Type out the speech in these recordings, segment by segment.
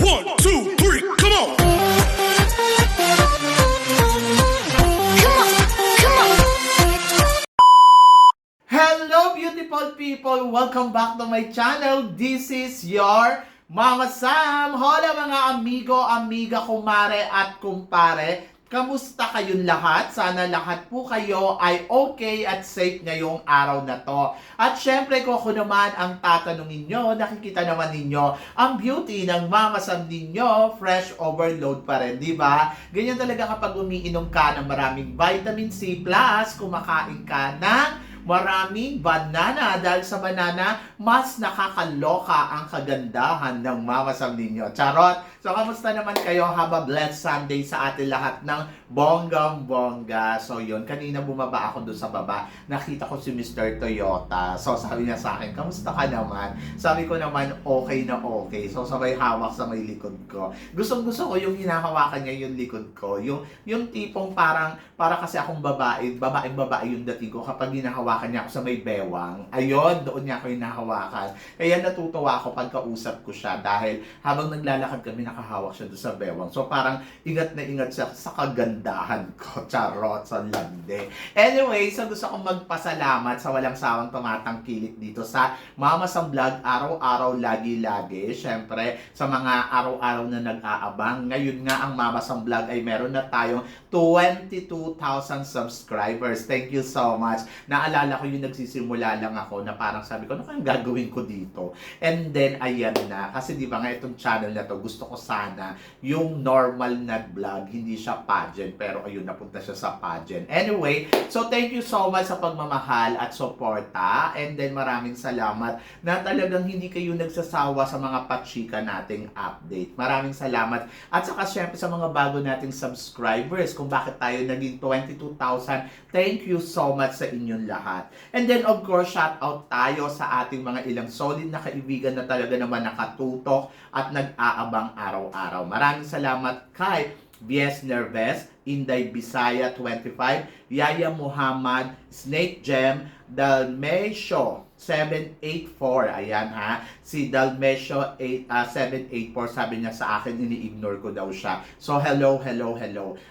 1, 2, 3, come on! Hello beautiful people! Welcome back to my channel. This is your Mama Sam. Hola mga amigo, amiga, kumare at kumpare. Kamusta kayong lahat? Sana lahat po kayo ay okay at safe ngayong araw na to. At syempre kung ako naman ang tatanungin nyo, nakikita naman ninyo ang beauty ng Mama Sam ninyo, fresh overload pa rin, di ba? Ganyan talaga kapag umiinom ka ng maraming vitamin C+, kumakain ka ng maraming banana dahil sa banana, mas nakakaloka ang kagandahan ng Mama Sam ninyo. Charot! So, kamusta naman kayo? Have a blessed Sunday sa atin lahat ng bonggang-bongga. So, yun. Kanina bumaba ako doon sa baba. Nakita ko si Mr. Toyota. So, sabi niya sa akin, kamusta ka naman? Sabi ko naman, okay na okay. So, sabay hawak sa may likod ko. Gustong-gusto ko yung hinahawakan niya yung likod ko. Yung tipong para kasi akong babae yung dating ko kapag hinahawakan niya ako sa may bewang. Ayun, doon niya ako hinahawakan. Kaya natutuwa ako pagkausap ko siya dahil habang naglalakad kami, nakahawak siya doon sa bewang. So parang ingat na ingat siya sa kagandahan ko. Charot, sa lande. Anyway, so gusto kong magpasalamat sa walang sawang tumatangkilik dito sa Mama Sam Vlog, araw-araw, lagi-lagi. Siyempre, sa mga araw-araw na nag-aabang. Ngayon nga ang Mama Sam Vlog ay meron na tayong 22,000 subscribers. Thank you so much. Naalala ko yung nagsisimula lang ako na parang sabi ko, ano kayang gagawin ko dito? And then, ayan na. Kasi di ba nga itong channel na to, gusto ko sana yung normal na vlog, hindi siya pageant. Pero ayun, napunta siya sa pageant. Anyway, so thank you so much sa pagmamahal at suporta. And then, maraming salamat na talagang hindi kayo nagsasawa sa mga pachika nating update. Maraming salamat. At saka syempre sa mga bago nating subscribers, kung bakit tayo naging 22,000, thank you so much sa inyong lahat. And then of course, shout out tayo sa ating mga ilang solid na kaibigan na talaga naman nakatutok at nag-aabang araw-araw. Maraming salamat kay Bies Nerves, Inday Bisaya 25, Yaya Muhammad, Snake Gem, Dalmesio 784. Ayan ha. Si Dalmesio 784, sabi niya sa akin, ini-ignore ko daw siya. So hello.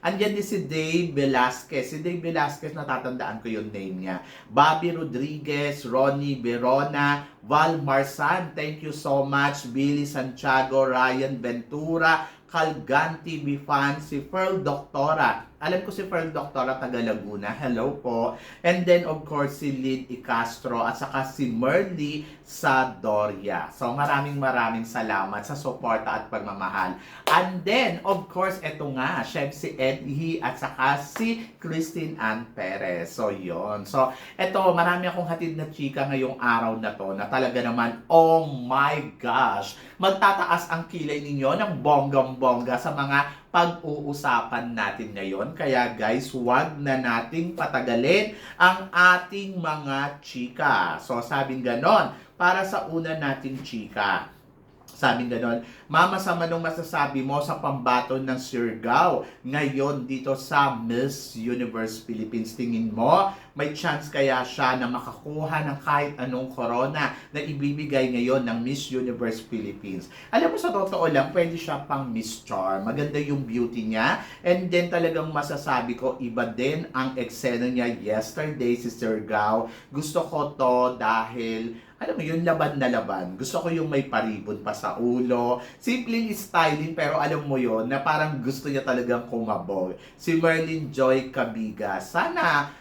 Andiyan din si Dave Velasquez. Si Dave Velasquez, natatandaan ko yung name niya. Bobby Rodriguez, Ronnie Verona, Val Marsan, thank you so much. Billy Santiago, Ryan Ventura, Calganti Bifan, si Pearl Doctora. Alam ko si Pearl Doctora, taga Laguna. Hello po. And then, of course, si Lid Icastro at saka si Merly Sadoria. So, maraming salamat sa suporta at pagmamahal. And then, of course, eto nga, syempre si Eddie at saka si Christine Ann Perez. So, yon. So, eto, marami akong hatid na chika ngayong araw na to na talaga naman, oh my gosh, magtataas ang kilay ninyo ng bonggang-bongga sa mga pag-uusapan natin ngayon. Kaya guys, huwag na nating patagalin ang ating mga chika. So, sabing ganon, para sa una nating chika. Sabing ganon, Mama Sam, anong masasabi mo sa pambaton ng Siargao ngayon dito sa Miss Universe Philippines? Tingin mo, may chance kaya siya na makakuha ng kahit anong corona na ibibigay ngayon ng Miss Universe Philippines? Alam mo, sa totoo lang, pwede siya pang Miss Charm. Maganda yung beauty niya. And then talagang masasabi ko, iba din ang eksena niya yesterday si Siargao. Gusto ko to dahil alam mo yun, laban na laban. Gusto ko yung may paribon pa sa ulo. Simpleng styling, pero alam mo yun, na parang gusto niya talagang kumabog. Si Merlin Joy Cabiga, sana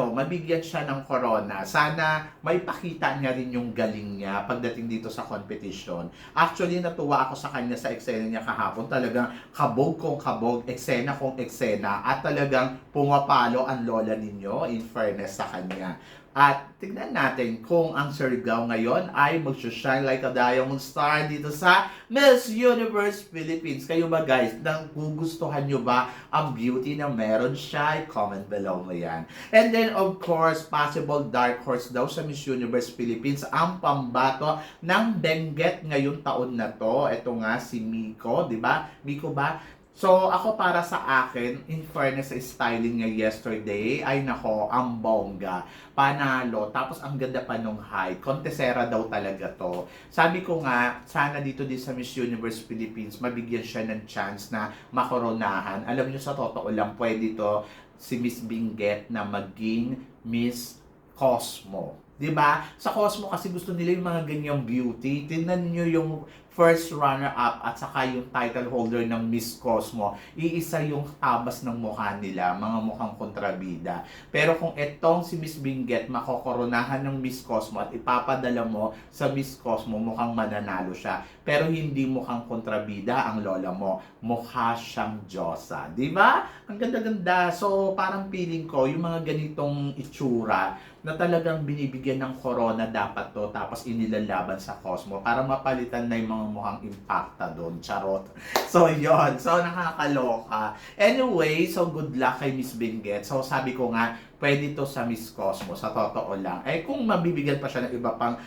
mabigyan siya ng corona. Sana may pakita niya rin yung galing niya pagdating dito sa competition. Actually, natuwa ako sa kanya sa eksena niya kahapon. Talagang kabog kong kabog, eksena kong eksena, at talagang pumapalo ang lola ninyo, in fairness sa kanya. At tignan natin kung ang Siargao ngayon ay mag-shine like a diamond star dito sa Miss Universe Philippines. Kayo ba guys, nagugustuhan nyo ba ang beauty na meron siya? Comment below mo yan. And then of course, possible dark horse daw sa Miss Universe Philippines ang pambato ng Benguet ngayong taon na to. Ito nga si Miko, di ba? Miko ba? So, ako para sa akin, in fairness sa styling niya yesterday, ay nako, ang bongga. Panalo. Tapos ang ganda pa nung height. Kontesera daw talaga to. Sabi ko nga, sana dito din sa Miss Universe Philippines, mabigyan siya ng chance na makoronahan. Alam niyo sa totoo lang, pwede to si Miss Benguet na maging Miss Cosmo. 'Di ba? Sa Cosmo kasi gusto nila yung mga ganyang beauty. Tingnan niyo yung first runner-up at saka yung title holder ng Miss Cosmo. Iisa yung tabas ng mukha nila, mga mukhang kontrabida. Pero kung etong si Miss Benguet makokoronahan ng Miss Cosmo at ipapadala mo sa Miss Cosmo, mukhang mananalo siya. Pero hindi mukhang kontrabida ang lola mo. Mukha siyang Diyosa. 'Di ba? Ang ganda-ganda. So, parang feeling ko, yung mga ganitong itsura, na talagang binibigyan ng corona dapat to, tapos inilalaban sa Cosmo para mapalitan na yung mga mukhang impacta doon. Charot. So, yon. So, nakakaloka. Anyway, so good luck kay Miss Benguet. So, sabi ko nga, pwede to sa Miss Cosmo, sa totoo lang. Eh, kung mabibigyan pa siya ng iba pang,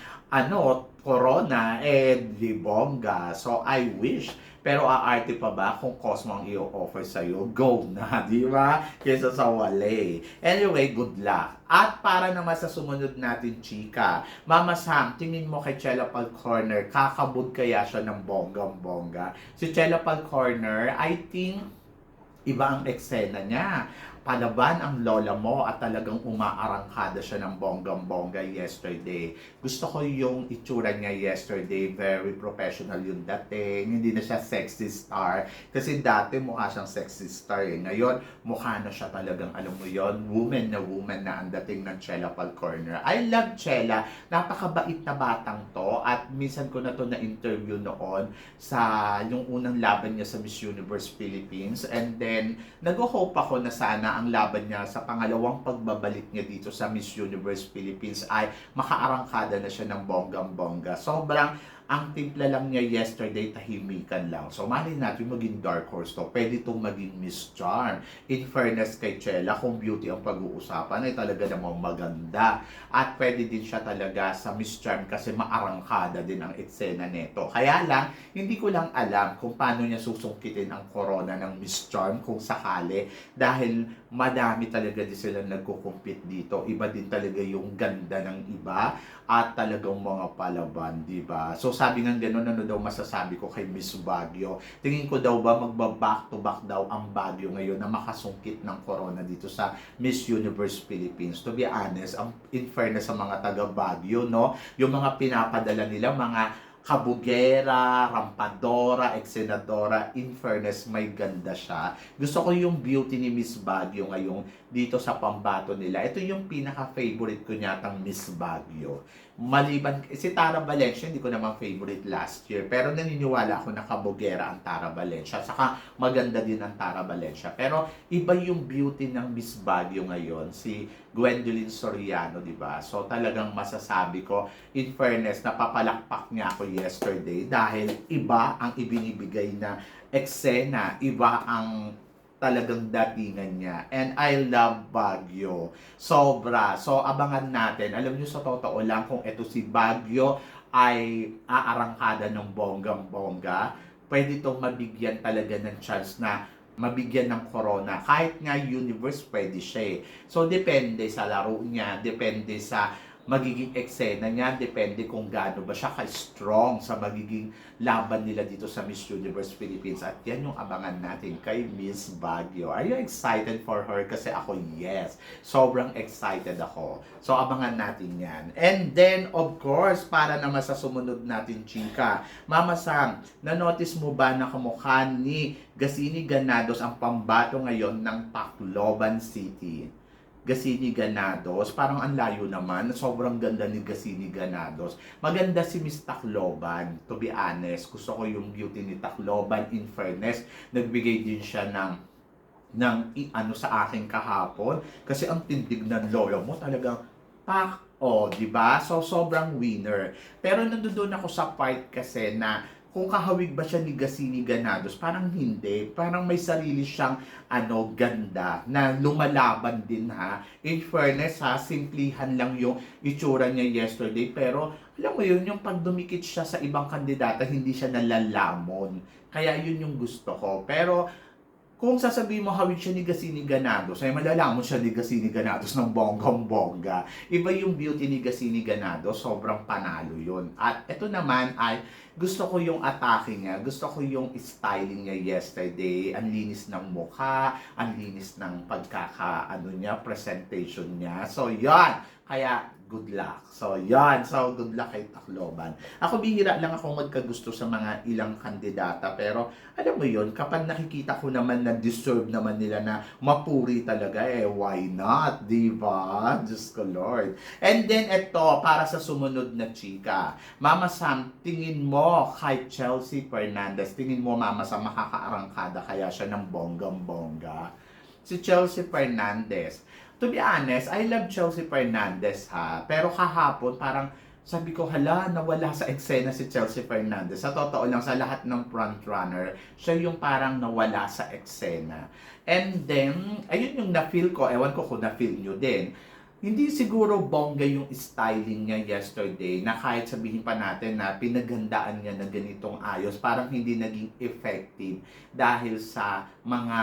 corona, di bongga. So, I wish. Pero aarte pa ba kung Cosmo ang i-offer sa'yo? Go na, di ba? Kesa sa wale. Anyway, good luck. At para naman sa sumunod natin, chika, Mama Sam, tingin mo kay Chela Pal Corner, kakabog kaya siya ng bonggang-bongga? Si Chela Pal Corner, I think, iba ang eksena niya. Palaban ang lola mo at talagang umaarangkada siya ng bonggang-bongga yesterday. Gusto ko yung itsura niya yesterday, very professional yung dating, hindi na siya sexy star. Kasi dati mukha siyang sexy star eh. Ngayon, mukha na siya talagang, alam mo yon, woman na ang dating ng Chela Pal Corner. I love Chela, napakabait na batang to at minsan ko na to na-interview noon sa yung unang laban niya sa Miss Universe Philippines, and then nag-hope ako na sana ang laban niya sa pangalawang pagbabalik niya dito sa Miss Universe Philippines ay makaarangkada na siya ng bonggang-bongga. Sobrang ang timpla lang niya yesterday, tahimikan lang. So, malay natin maging dark horse to. Pwede itong maging Miss Charm. In fairness kay Chela, kung beauty ang pag-uusapan, ay talaga namang maganda. At pwede din siya talaga sa Miss Charm kasi maarangkada din ang eksena nito. Kaya lang, hindi ko lang alam kung paano niya susungkitin ang corona ng Miss Charm kung sakali. Dahil madami talaga din sila nagko-compete dito. Iba din talaga yung ganda ng iba at talagang mga palaban, di ba? So sabi nga gano'n, ano daw masasabi ko kay Miss Baguio? Tingin ko daw ba magba-back to back daw ang Baguio ngayon na makasungkit ng corona dito sa Miss Universe Philippines. To be honest, in fairness sa mga taga Baguio, no? Yung mga pinapadala nila, mga kabugera, rampadora, eksenadora, in fairness, may ganda siya. Gusto ko yung beauty ni Miss Baguio ngayong dito sa pambato nila. Ito yung pinaka-favorite ko nyatang Miss Baguio. Maliban, si Tara Valencia, hindi ko naman favorite last year. Pero naniniwala ako na kabugera ang Tara Valencia. Saka maganda din ang Tara Valencia. Pero iba yung beauty ng Miss Baguio ngayon. Si Gwendolyn Soriano, di ba? So talagang masasabi ko, in fairness, napapalakpak niya ako yesterday dahil iba ang ibinibigay na eksena, iba ang talagang datingan niya. And I love Baguio. Sobra. So, abangan natin. Alam niyo sa totoo lang kung ito si Baguio ay aarangkada ng bonggang-bongga, pwede itong mabigyan talaga ng chance na mabigyan ng corona. Kahit nga universe, pwede siya eh. So, depende sa laro niya, depende sa magiging eksena niya, depende kung gaano ba siya ka-strong sa magiging laban nila dito sa Miss Universe Philippines. At yan yung abangan natin kay Miss Baguio. Are you excited for her? Kasi ako, yes. Sobrang excited ako. So, abangan natin yan. And then, of course, para naman sa sumunod natin, chika, Mama Sam, na-notice mo ba na kamukha ni Gasini Ganados ang pambato ngayon ng Tacloban City? Gasini Ganados, parang ang layo naman, sobrang ganda ni Gasini Ganados. Maganda si Miss Tacloban, to be honest. Gusto ko yung beauty ni Tacloban, in fairness. Nagbigay din siya ng sa akin kahapon. Kasi ang tindig ng lola mo talagang di ba? So, sobrang winner. Pero nandoon ako sa part kasi na kung kahawig ba siya ni Gasini Ganados, parang hindi. Parang may sarili siyang ganda na lumalaban din ha. In fairness ha, simplihan lang yung itsura niya yesterday. Pero alam mo yun, yung pag dumikit siya sa ibang kandidata, hindi siya nalalamon. Kaya yun yung gusto ko. Pero kung sasabihin mo hawig siya ni Gasini Ganados, ay malalaman mo siya ni Gasini Ganados ng bonggang-bongga. Iba yung beauty ni Gasini Ganados, sobrang panalo yun. At ito naman ay gusto ko yung atake niya, gusto ko yung styling niya yesterday. Ang linis ng mukha, ang linis ng pagkakaano niya, presentation niya. So yan, kaya good luck. So yan, so good luck kay Tacloban. Ako bihira lang ako magkagusto sa mga ilang kandidata, pero alam mo yun, kapag nakikita ko naman na deserve naman nila na mapuri talaga, why not, diba? Diyos ko Lord. And then ito, para sa sumunod na chika, Mama Sam, tingin mo kay Chelsea Fernandez, tingin mo Mama Sam, makakaarangkada kaya siya ng bonggang-bongga? Si Chelsea Fernandez, to be honest, I love Chelsea Fernandez ha. Pero kahapon parang sabi ko, hala, nawala sa eksena si Chelsea Fernandez. Sa totoo lang, sa lahat ng frontrunner, siya yung parang nawala sa eksena. And then, ayun yung na-feel ko, ewan ko kung na-feel nyo din. Hindi siguro bongga yung styling niya yesterday na kahit sabihin pa natin na pinaghandaan niya na ganitong ayos, parang hindi naging effective dahil sa mga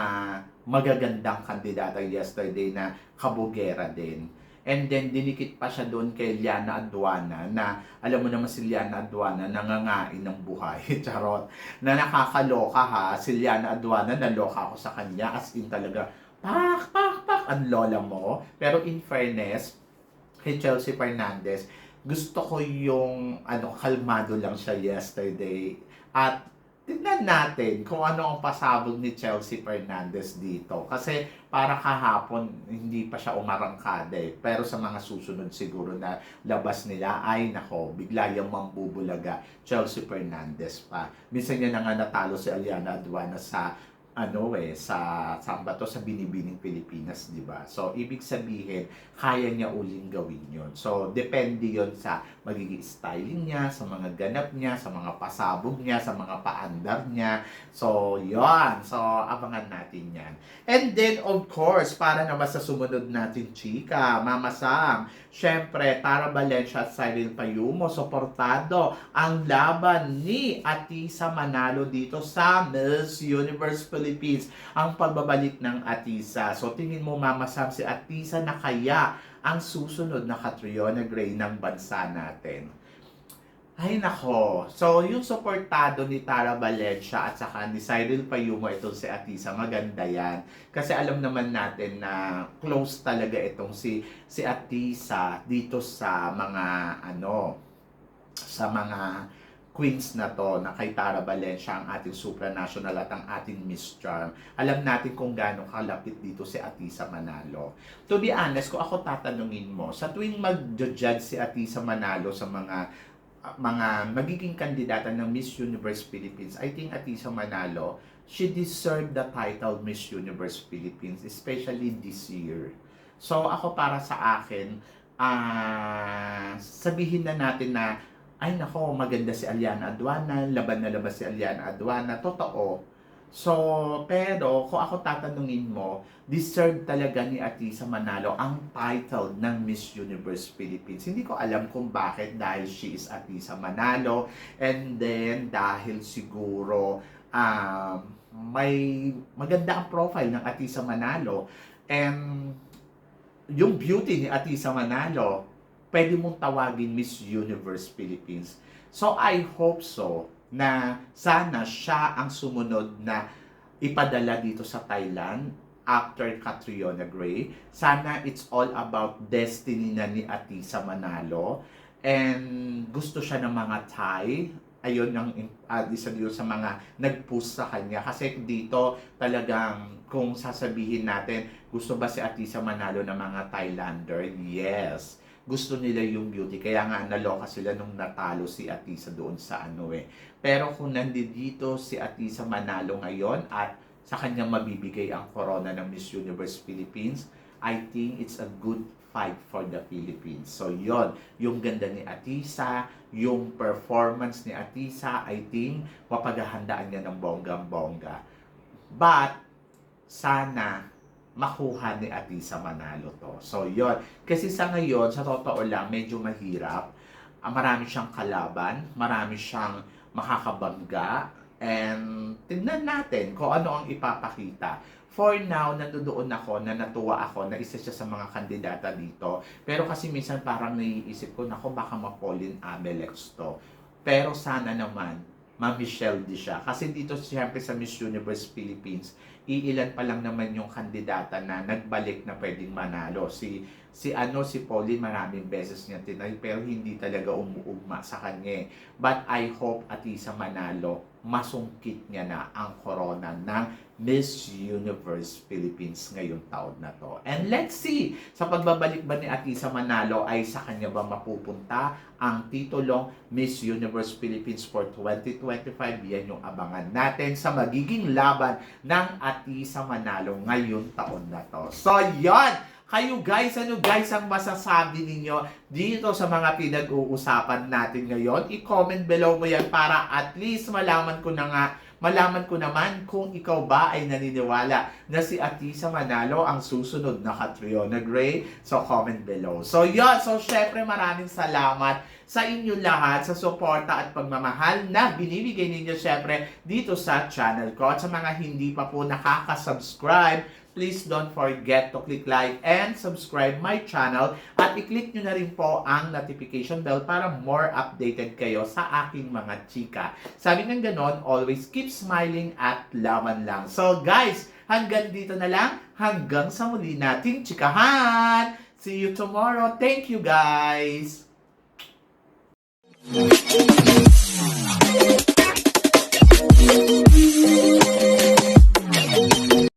magagandang kandidata yesterday na kabugera din. And then, dinikit pa siya doon kay Liana Aduana na, alam mo naman si Liana Aduana, nangangain ng buhay. Charot. Na nakakaloka ha. Si Liana Aduana, naloka ako sa kanya. As in talaga, pak, pak, pak, ang lola mo. Pero in fairness, kay Chelsea Fernandez, gusto ko yung, kalmado lang siya yesterday. At, tignan natin kung ano ang pasabog ni Chelsea Fernandez dito. Kasi para kahapon, hindi pa siya umarangkada eh. Pero sa mga susunod siguro na labas nila, ay nako, bigla yung mambubulaga Chelsea Fernandez pa. Minsan niya na nga natalo si Aliana Aduana sa saan ba to? Sa Binibining Pilipinas, di ba? So, ibig sabihin, kaya niya uling gawin yun. So, depende yon sa magiging styling niya, sa mga ganap niya, sa mga pasabog niya, sa mga paandar niya. So, yon. So, abangan natin yan. And then, of course, para naman sa sumunod natin, chika, Mama Sam, syempre, Tara Valencia at Cyril Payumo, suportado ang laban ni Atisa Manalo dito sa Miss Universe Philippines, ang pagbabalik ng Atisa. So, tingin mo Mama Sam, si Atisa na kaya ang susunod na Catriona Gray ng bansa natin? Ay nako. So, yung suportado ni Tara Valencia at saka ni Cyril Payumo, itong si Atisa, maganda yan. Kasi alam naman natin na close talaga itong si Atisa dito sa mga sa mga queens na to, na kay Tara Valencia, ang ating supranational at ang ating Miss Charm. Alam natin kung gaano kalapit dito si Atisa Manalo. To be honest, kung ako tatanungin mo, sa tuwing mag-judge si Atisa Manalo sa mga magiging kandidata ng Miss Universe Philippines, I think Atisa Manalo, she deserved the title Miss Universe Philippines, especially this year. So ako, para sa akin, sabihin na natin na, ay nako, maganda si Aliana Aduana, laban na laban si Aliana Aduana, totoo. So, pero kung ako tatanungin mo, deserve talaga ni Atisa Manalo ang title ng Miss Universe Philippines. Hindi ko alam kung bakit, dahil she is Atisa Manalo, and then dahil siguro may maganda ang profile ng Atisa Manalo, and yung beauty ni Atisa Manalo, pwede mong tawagin Miss Universe Philippines. So, I hope so na sana siya ang sumunod na ipadala dito sa Thailand after Catriona Gray. Sana it's all about destiny na ni Atisa Manalo. And gusto siya ng mga Thai. Ayun ang isa dito sa mga nag-push sa kanya. Kasi dito talagang kung sasabihin natin, gusto ba si Atisa Manalo ng mga Thailander? Yes. Gusto nila yung beauty. Kaya nga naloka sila nung natalo si Atisa doon sa Pero kung nandito si Atisa Manalo ngayon at sa kanyang mabibigay ang corona ng Miss Universe Philippines, I think it's a good fight for the Philippines. So yon, yung ganda ni Atisa, yung performance ni Atisa, I think mapaghahandaan niya ng bonggang-bongga. But sana makuha ni Atisa Manalo to. So, yon. Kasi sa ngayon, sa totoo lang, medyo mahirap. Marami siyang kalaban, marami siyang makakabangga, and tignan natin kung ano ang ipapakita. For now, nandoon ako na natuwa ako na isa siya sa mga kandidata dito. Pero kasi minsan parang naiisip ko, nako baka ma-Pauline Abelex to. Pero sana naman, ma-Michelle di siya. Kasi dito siyempre sa Miss Universe Philippines, iilan pa lang naman yung kandidata na nagbalik na pwedeng manalo. Si Pauline maraming beses niya tinay pero hindi talaga umuugma sa kanya. But I hope at isa manalo, masungkit niya na ang corona ng Miss Universe Philippines ngayong taon na to. And let's see, sa pagbabalik ba ni Atisa Manalo ay sa kanya ba mapupunta ang titulong Miss Universe Philippines for 2025? Yan yung abangan natin sa magiging laban ng Atisa Manalo ngayong taon na to. So, yon! Kayo guys, ano guys ang masasabi ninyo dito sa mga pinag-uusapan natin ngayon? I-comment below mo yan para at least malaman ko naman kung ikaw ba ay naniniwala na si Atisa Manalo ang susunod na Catriona Gray. So, comment below. So, yun. So, syempre maraming salamat sa inyo lahat sa suporta at pagmamahal na binibigay ninyo syempre dito sa channel ko. At sa mga hindi pa po nakaka-subscribe, please don't forget to click like and subscribe my channel at i-click nyo na rin po ang notification bell para more updated kayo sa aking mga chika. Sabi ng ganon, always keep smiling at laban lang. So guys, hanggang dito na lang. Hanggang sa muli nating chikahan. See you tomorrow. Thank you guys.